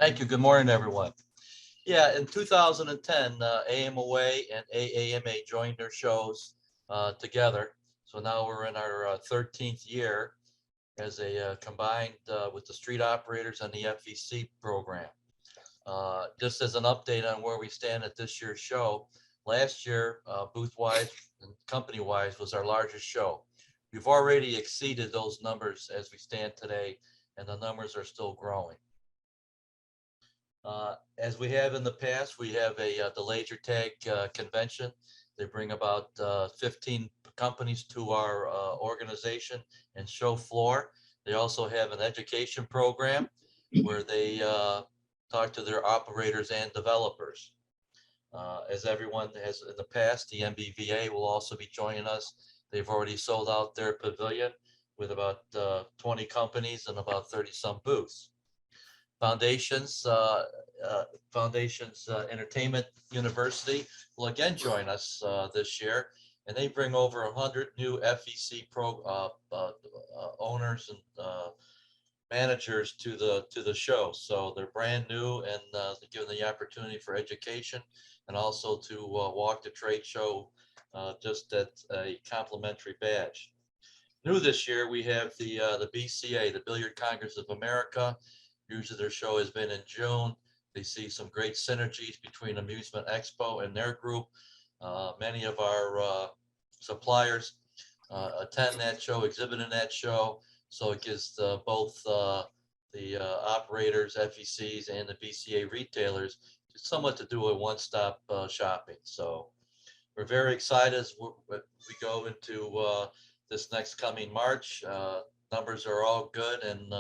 Thank you. Good morning, everyone. Yeah, in 2010, AMOA and AAMA joined their shows together. So now we're in our 13th year as a combined with the street operators and the FEC program. Just as an update on where we stand at this year's show, last year, booth-wise and company-wise was our largest show. We've already exceeded those numbers as we stand today, and the numbers are still growing. As we have in the past, we have the Laser Tag convention. They bring about 15 companies to our organization and show floor. They also have an education program where they talk to their operators and developers. As everyone has in the past, the MBVA will also be joining us. They've already sold out their pavilion with about 20 companies and about 30 some booths. Foundations Entertainment University will again join us this year, and they bring over 100 new FEC owners and managers to the show. So they're brand new, and they're given the opportunity for education and also to walk the trade show just at a complimentary badge. New this year, we have the BCA, the Billiard Congress of America. Usually their show has been in June. They see some great synergies between Amusement Expo and their group. Many of our suppliers attend that show, exhibit in that show. So it gives both the operators, FECs, and the BCA retailers somewhat to do a one-stop shopping. So we're very excited as we go into this next coming March. Numbers are all good, and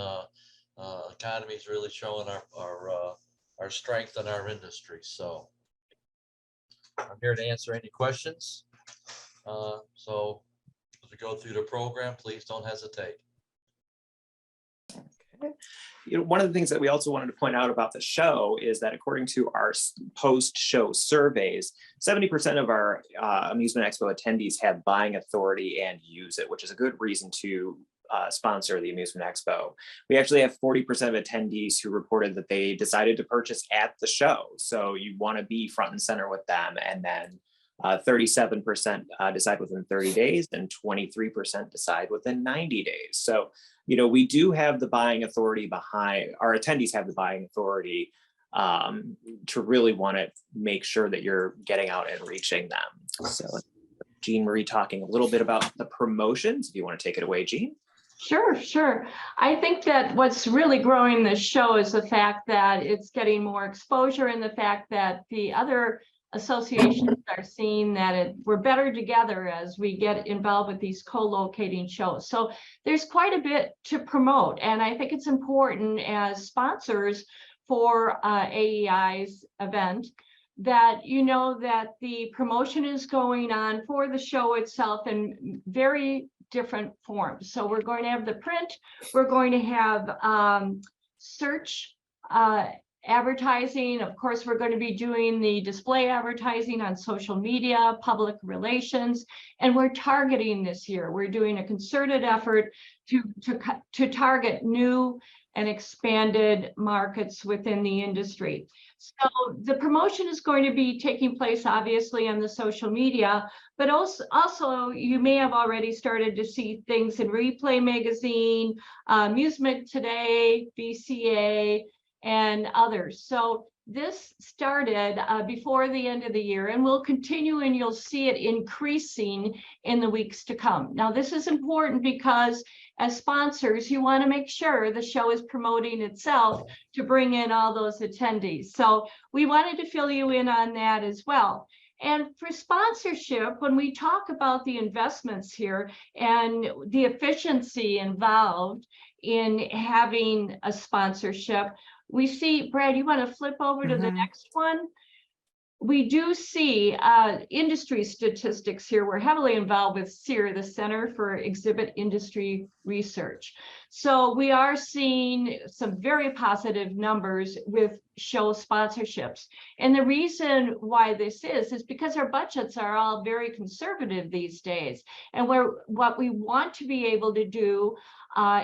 economy is really showing our strength in our industry. So I'm here to answer any questions. So as we go through the program, please don't hesitate. Okay. One of the things that we also wanted to point out about the show is that according to our post-show surveys, 70% of our Amusement Expo attendees have buying authority and use it, which is a good reason to sponsor the Amusement Expo. We actually have 40% of attendees who reported that they decided to purchase at the show. So you want to be front and center with them. And then 37% decide within 30 days and 23% decide within 90 days. So, we do have the buying authority behind, our attendees have the buying authority to really want to make sure that you're getting out and reaching them. So Jean Marie talking a little bit about the promotions. If you want to take it away, Jean. Sure. I think that what's really growing this show is the fact that it's getting more exposure, and the fact that the other associations are seeing that we're better together as we get involved with these co-locating shows. So there's quite a bit to promote, and I think it's important as sponsors for AEI's event that that the promotion is going on for the show itself in very different forms. So we're going to have the print, we're going to have search advertising. Of course, we're going to be doing the display advertising on social media, public relations, and we're targeting this year. We're doing a concerted effort to target new and expanded markets within the industry. So the promotion is going to be taking place obviously on the social media, but also you may have already started to see things in Replay Magazine, Amusement Today, BCA, and others. So this started before the end of the year and will continue, and you'll see it increasing in the weeks to come. Now, this is important because as sponsors, you want to make sure the show is promoting itself to bring in all those attendees. So we wanted to fill you in on that as well. And for sponsorship, when we talk about the investments here and the efficiency involved in having a sponsorship, we see, Brad, you want to flip over to the next one? we do see industry statistics here. We're heavily involved with CIR, the Center for Exhibit Industry Research. So we are seeing some very positive numbers with show sponsorships. And the reason why this is because our budgets are all very conservative these days. And what we want to be able to do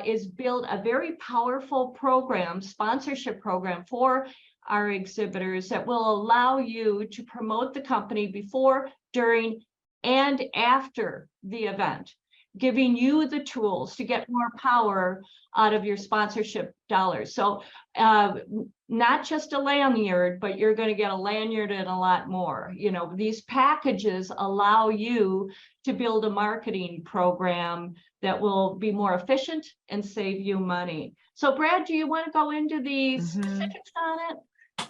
is build a very powerful program, sponsorship program for our exhibitors that will allow you to promote the company before, during, and after the event, giving you the tools to get more power out of your sponsorship dollars. So not just a lanyard, but you're going to get a lanyard and a lot more. You know, these packages allow you to build a marketing program that will be more efficient and save you money. So Brad, do you want to go into the specifics on it?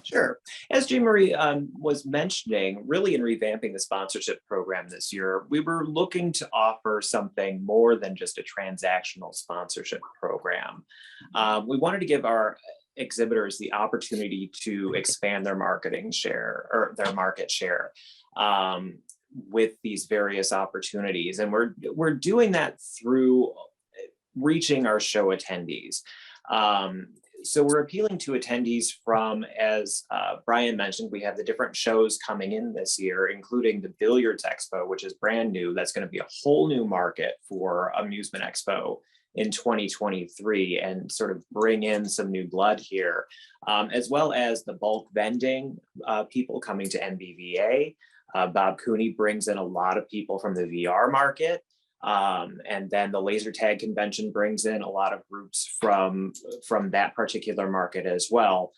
Sure. As Jean Marie was mentioning, really in revamping the sponsorship program this year, we were looking to offer something more than just a transactional sponsorship program. We wanted to give our exhibitors the opportunity to expand their marketing share or their market share with these various opportunities. And we're doing that through reaching our show attendees. So we're appealing to attendees from, as Brian mentioned, we have the different shows coming in this year, including the Billiards Expo, which is brand new. That's going to be a whole new market for Amusement Expo in 2023 and sort of bring in some new blood here, as well as the bulk vending people coming to NBVA. Bob Cooney brings in a lot of people from the VR market. And then the laser tag convention brings in a lot of groups from that particular market as well.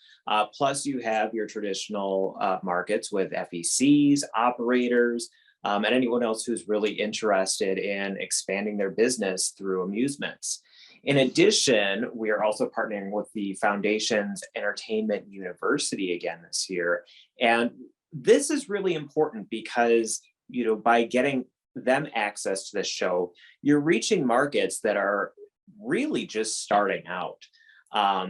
Plus you have your traditional markets with FECs, operators, and anyone else who's really interested in expanding their business through amusements. In addition, we are also partnering with the Foundation's Entertainment University again this year. And this is really important because, you know, by getting them access to this show, you're reaching markets that are really just starting out.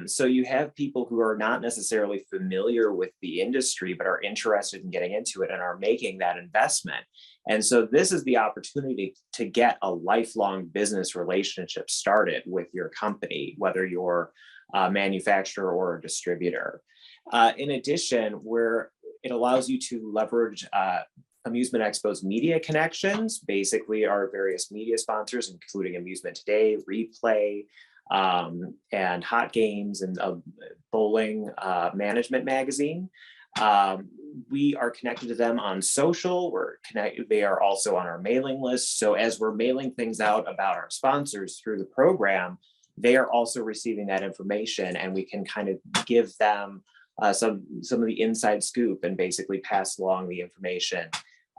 So you have people who are not necessarily familiar with the industry, but are interested in getting into it and are making that investment. And so this is the opportunity to get a lifelong business relationship started with your company, whether you're a manufacturer or a distributor. In addition, it allows you to leverage Amusement Expo's media connections, basically our various media sponsors, including Amusement Today, Replay, and Hot Games and Bowling Management Magazine. We are connected to them on social. They are also on our mailing list. So as we're mailing things out about our sponsors through the program, they are also receiving that information, and we can kind of give them some of the inside scoop and basically pass along the information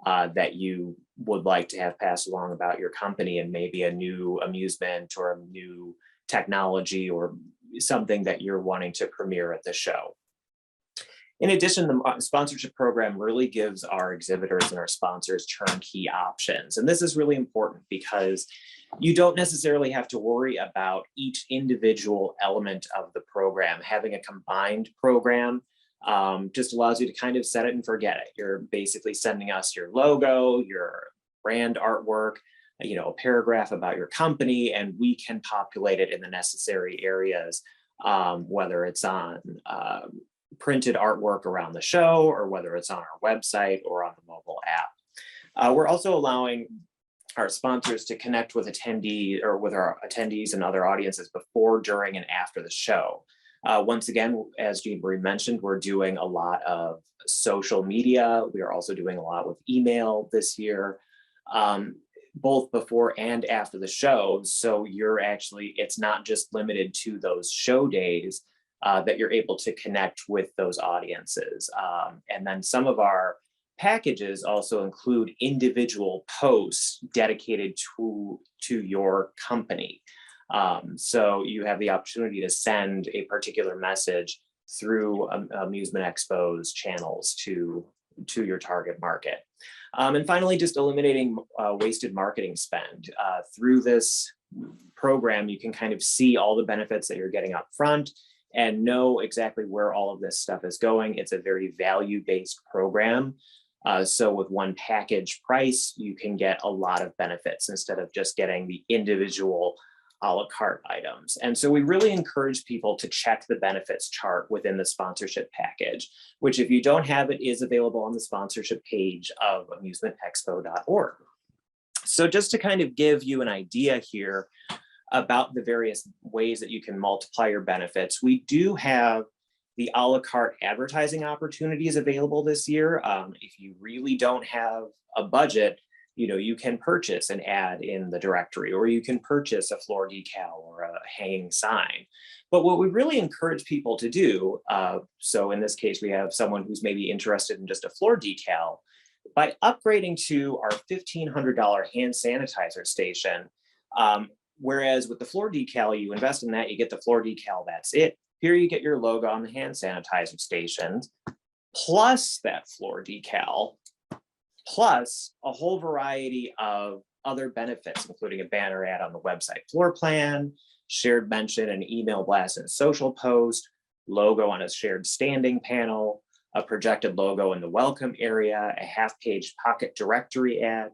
that you would like to have passed along about your company and maybe a new amusement or a new technology or something that you're wanting to premiere at the show. In addition, the sponsorship program really gives our exhibitors and our sponsors turnkey options. And this is really important because you don't necessarily have to worry about each individual element of the program. Having a combined program just allows you to kind of set it and forget it. You're basically sending us your logo, your brand artwork, you know, a paragraph about your company, and we can populate it in the necessary areas, whether it's on printed artwork around the show or whether it's on our website or on the mobile app. We're also allowing our sponsors to connect with attendees or with our attendees and other audiences before, during, and after the show. Once again, as Jean Marie mentioned, we're doing a lot of social media. We are also doing a lot with email this year, both before and after the show. So it's not just limited to those show days that you're able to connect with those audiences. And then some of our packages also include individual posts dedicated to your company. So you have the opportunity to send a particular message through Amusement Expo's channels to your target market. And finally, just eliminating wasted marketing spend. Through this program, you can kind of see all the benefits that you're getting up front and know exactly where all of this stuff is going. It's a very value-based program. So with one package price, you can get a lot of benefits instead of just getting the individual a la carte items. And so we really encourage people to check the benefits chart within the sponsorship package, which if you don't have it is available on the sponsorship page of amusementexpo.org. So just to kind of give you an idea here about the various ways that you can multiply your benefits, we do have the a la carte advertising opportunities available this year. If you really don't have a budget, you can purchase an ad in the directory, or you can purchase a floor decal or a hanging sign. But what we really encourage people to do, so in this case, we have someone who's maybe interested in just a floor decal, by upgrading to our $1,500 hand sanitizer station, whereas with the floor decal, you invest in that, you get the floor decal, that's it. Here you get your logo on the hand sanitizer stations, plus that floor decal, plus a whole variety of other benefits, including a banner ad on the website floor plan, shared mention and email blast and social post, logo on a shared standing panel, a projected logo in the welcome area, a half-page pocket directory ad,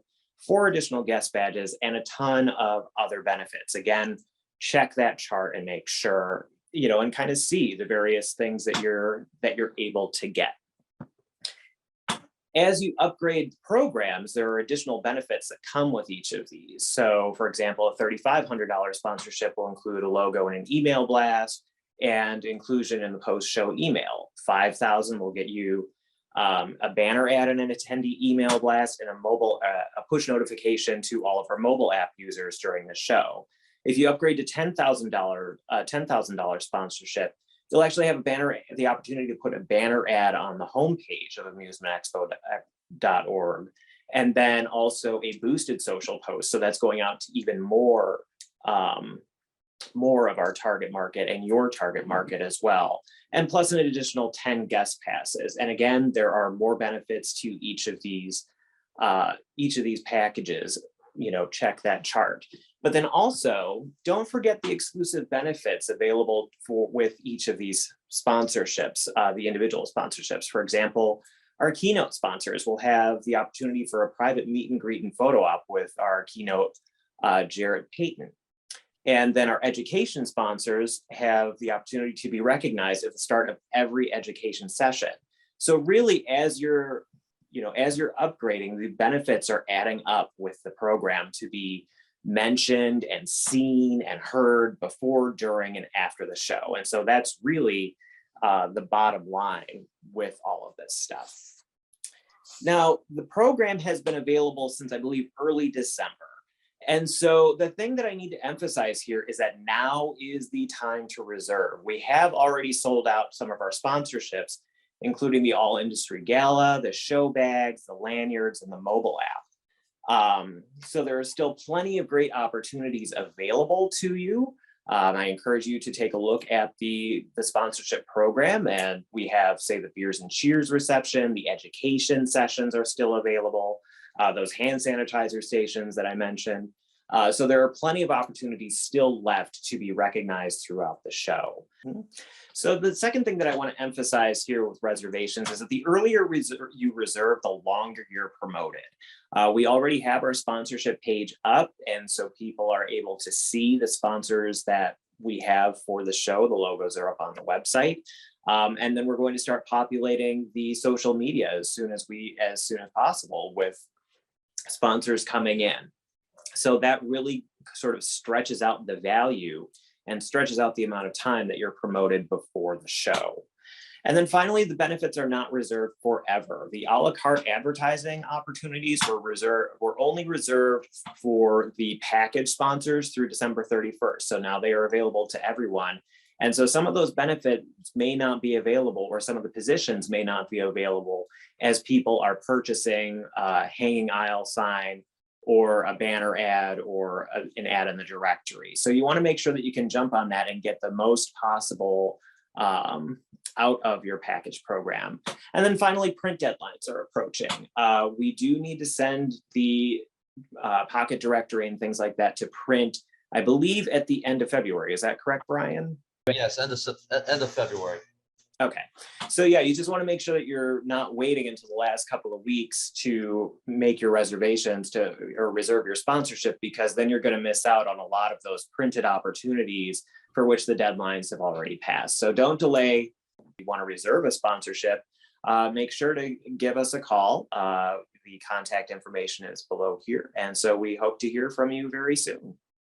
4 additional guest badges, and a ton of other benefits. Again, check that chart and make sure, and kind of see the various things that you're able to get. As you upgrade programs, there are additional benefits that come with each of these. So for example, a $3,500 sponsorship will include a logo and an email blast and inclusion in the post-show email. $5,000 will get you a banner ad and an attendee email blast and a push notification to all of our mobile app users during the show. If you upgrade to $10,000 sponsorship, you'll actually have the opportunity to put a banner ad on the homepage of amusementexpo.org, and then also a boosted social post. So that's going out to even more of our target market and your target market as well. And plus an additional 10 guest passes. And again, there are more benefits to each of these packages. Check that chart. But then also, don't forget the exclusive benefits available with each of these sponsorships, the individual sponsorships. For example, our keynote sponsors will have the opportunity for a private meet and greet and photo op with our keynote, Jared Payton. And then our education sponsors have the opportunity to be recognized at the start of every education session. So really, as you're upgrading, the benefits are adding up with the program to be mentioned and seen and heard before, during, and after the show. And so that's really the bottom line with all of this stuff. Now, the program has been available since, I believe, early December. And so the thing that I need to emphasize here is that now is the time to reserve. We have already sold out some of our sponsorships, including the All Industry Gala, the show bags, the lanyards, and the mobile app. So there are still plenty of great opportunities available to you. I encourage you to take a look at the sponsorship program, and we have, say, the Beers and Cheers reception, the education sessions are still available, those hand sanitizer stations that I mentioned. So there are plenty of opportunities still left to be recognized throughout the show. So the second thing that I want to emphasize here with reservations is that the earlier you reserve, the longer you're promoted. We already have our sponsorship page up, and so people are able to see the sponsors that we have for the show. The logos are up on the website. And then we're going to start populating the social media as soon as possible with sponsors coming in. So that really sort of stretches out the value and stretches out the amount of time that you're promoted before the show. And then finally, the benefits are not reserved forever. The a la carte advertising opportunities were only reserved for the package sponsors through December 31st. So now they are available to everyone. And so some of those benefits may not be available, or some of the positions may not be available as people are purchasing a hanging aisle sign or a banner ad or an ad in the directory. So you want to make sure that you can jump on that and get the most possible out of your package program. And then finally, print deadlines are approaching. We do need to send the pocket directory and things like that to print, I believe, at the end of February. Is that correct, Brian? Yes, end of February. Okay, so yeah, you just want to make sure that you're not waiting until the last couple of weeks to make your reservations or reserve your sponsorship, because then you're going to miss out on a lot of those printed opportunities for which the deadlines have already passed. So don't delay. If you want to reserve a sponsorship, make sure to give us a call. The contact information is below here. And so we hope to hear from you very soon.